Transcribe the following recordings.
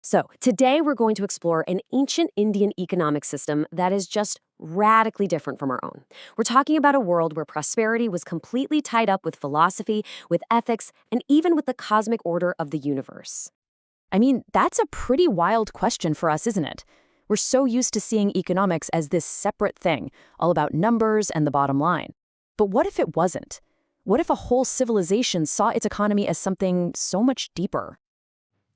So, today we're going to explore an ancient Indian economic system that is just radically different from our own. We're talking about a world where prosperity was completely tied up with philosophy, with ethics, and even with the cosmic order of the universe. I mean, that's a pretty wild question for us, isn't it? We're so used to seeing economics as this separate thing, all about numbers and the bottom line. But what if it wasn't? What if a whole civilization saw its economy as something so much deeper?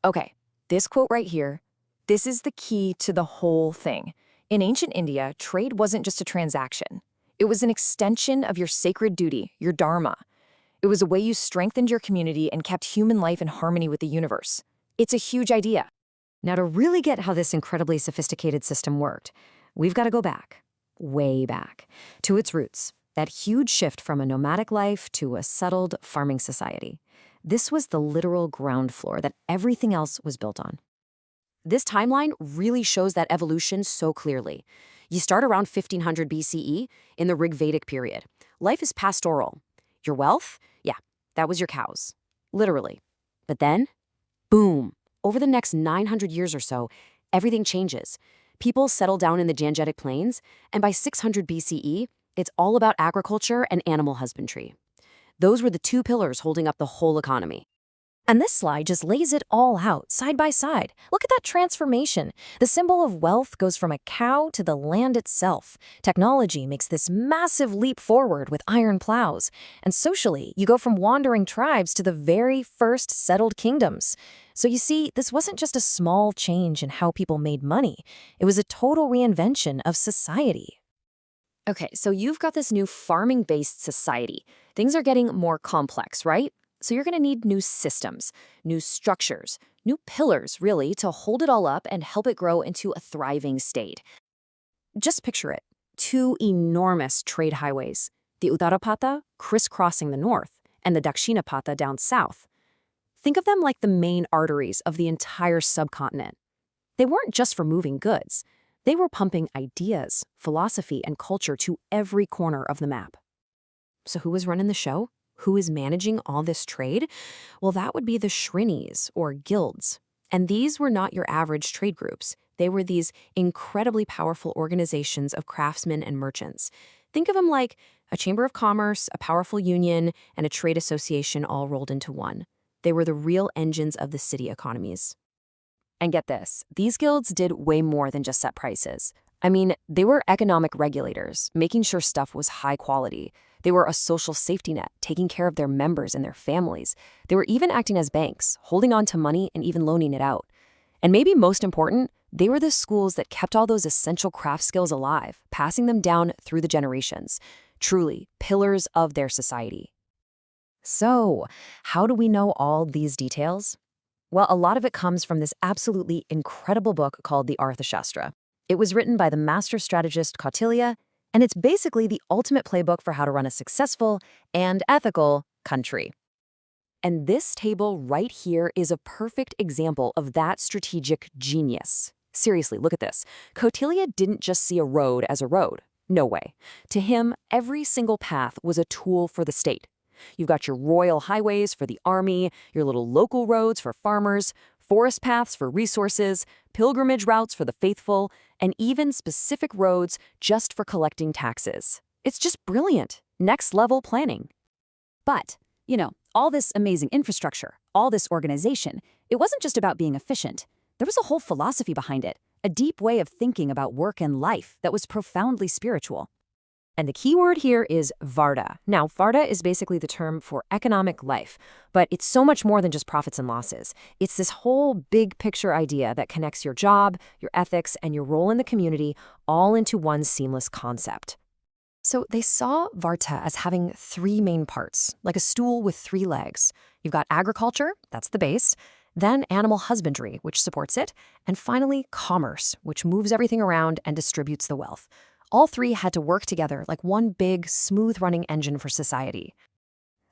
Okay, this quote right here, this is the key to the whole thing. In ancient India, trade wasn't just a transaction. It was an extension of your sacred duty, your dharma. It was a way you strengthened your community and kept human life in harmony with the universe. It's a huge idea. Now, to really get how this incredibly sophisticated system worked, we've got to go back, way back, to its roots, that huge shift from a nomadic life to a settled farming society. This was the literal ground floor that everything else was built on. This timeline really shows that evolution so clearly. You start around 1500 BCE in the Rigvedic period. Life is pastoral. Your wealth? Yeah, that was your cows. Literally. But then, boom, over the next 900 years or so, everything changes. People settle down in the Gangetic Plains, and by 600 BCE, it's all about agriculture and animal husbandry. Those were the two pillars holding up the whole economy. And this slide just lays it all out, side by side. Look at that transformation. The symbol of wealth goes from a cow to the land itself. Technology makes this massive leap forward with iron plows. And socially, you go from wandering tribes to the very first settled kingdoms. So you see, this wasn't just a small change in how people made money. It was a total reinvention of society. Okay, so you've got this new farming-based society. Things are getting more complex, right? So you're going to need new systems, new structures, new pillars, really, to hold it all up and help it grow into a thriving state. Just picture it. Two enormous trade highways, the Uttarapatha crisscrossing the north and the Dakshinapatha down south. Think of them like the main arteries of the entire subcontinent. They weren't just for moving goods. They were pumping ideas, philosophy, and culture to every corner of the map. So who was running the show? Who is managing all this trade? Well, that would be the shrenis, or guilds. And these were not your average trade groups. They were these incredibly powerful organizations of craftsmen and merchants. Think of them like a chamber of commerce, a powerful union, and a trade association all rolled into one. They were the real engines of the city economies. And get this, these guilds did way more than just set prices. I mean, they were economic regulators, making sure stuff was high quality. They were a social safety net, taking care of their members and their families. They were even acting as banks, holding on to money and even loaning it out. And maybe most important, they were the schools that kept all those essential craft skills alive, passing them down through the generations. Truly, pillars of their society. So, how do we know all these details? Well, a lot of it comes from this absolutely incredible book called the Arthashastra. It was written by the master strategist Kautilya, and it's basically the ultimate playbook for how to run a successful and ethical country. And this table right here is a perfect example of that strategic genius. Seriously, look at this. Kautilya didn't just see a road as a road. No way. To him, every single path was a tool for the state. You've got your royal highways for the army, your little local roads for farmers, forest paths for resources, pilgrimage routes for the faithful, and even specific roads just for collecting taxes. It's just brilliant. Next level planning. But, all this amazing infrastructure, all this organization, it wasn't just about being efficient. There was a whole philosophy behind it, a deep way of thinking about work and life that was profoundly spiritual. And the key word here is Varta. Now, Varta is basically the term for economic life, but it's so much more than just profits and losses. It's this whole big picture idea that connects your job, your ethics, and your role in the community all into one seamless concept. So they saw Varta as having three main parts, like a stool with three legs. You've got agriculture, that's the base, then animal husbandry, which supports it, and finally commerce, which moves everything around and distributes the wealth. All three had to work together like one big, smooth-running engine for society.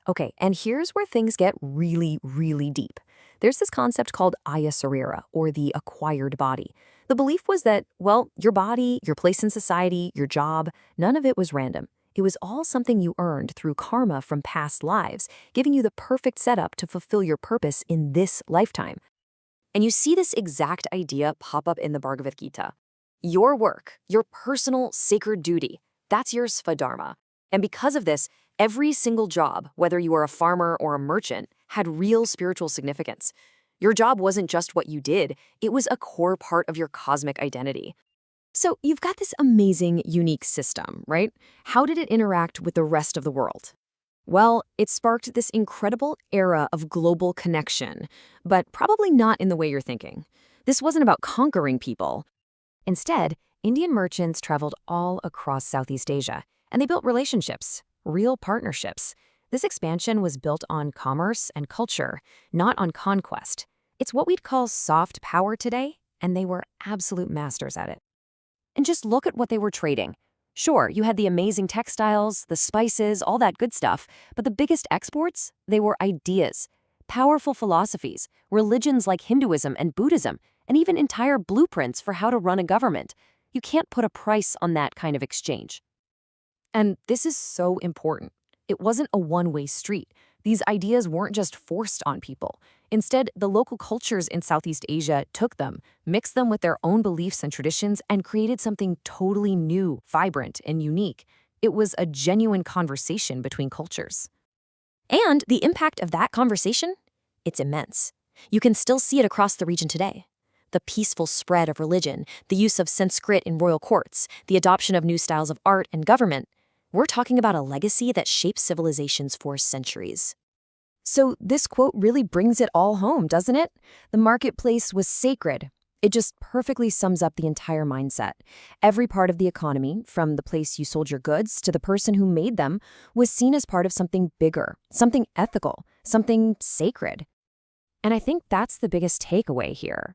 Okay, and here's where things get really, really deep. There's this concept called Aya Sarira, or the acquired body. The belief was that, well, your body, your place in society, your job, none of it was random. It was all something you earned through karma from past lives, giving you the perfect setup to fulfill your purpose in this lifetime. And you see this exact idea pop up in the Bhagavad Gita. Your work, your personal sacred duty, that's your svadharma. And because of this, every single job, whether you are a farmer or a merchant, had real spiritual significance. Your job wasn't just what you did, it was a core part of your cosmic identity. So you've got this amazing, unique system, right? How did it interact with the rest of the world? Well, it sparked this incredible era of global connection, but probably not in the way you're thinking. This wasn't about conquering people. Instead, Indian merchants traveled all across Southeast Asia, and they built relationships, real partnerships. This expansion was built on commerce and culture, not on conquest. It's what we'd call soft power today, and they were absolute masters at it. And just look at what they were trading. Sure, you had the amazing textiles, the spices, all that good stuff, but the biggest exports, they were ideas, powerful philosophies, religions like Hinduism and Buddhism, and even entire blueprints for how to run a government. You can't put a price on that kind of exchange. And this is so important. It wasn't a one-way street. These ideas weren't just forced on people. Instead, the local cultures in Southeast Asia took them, mixed them with their own beliefs and traditions, and created something totally new, vibrant, and unique. It was a genuine conversation between cultures. And the impact of that conversation? It's immense. You can still see it across the region today. The peaceful spread of religion, the use of Sanskrit in royal courts, the adoption of new styles of art and government. We're talking about a legacy that shaped civilizations for centuries. So this quote really brings it all home, doesn't it? The marketplace was sacred. It just perfectly sums up the entire mindset. Every part of the economy, from the place you sold your goods to the person who made them, was seen as part of something bigger, something ethical, something sacred. And I think that's the biggest takeaway here.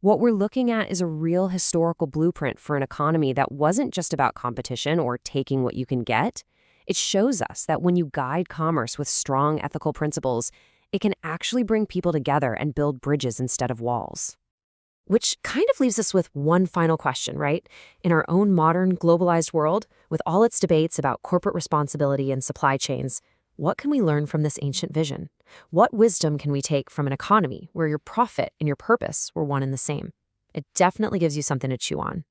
What we're looking at is a real historical blueprint for an economy that wasn't just about competition or taking what you can get. It shows us that when you guide commerce with strong ethical principles, it can actually bring people together and build bridges instead of walls. Which kind of leaves us with one final question, right? In our own modern, globalized world, with all its debates about corporate responsibility and supply chains, what can we learn from this ancient vision? What wisdom can we take from an economy where your profit and your purpose were one and the same? It definitely gives you something to chew on.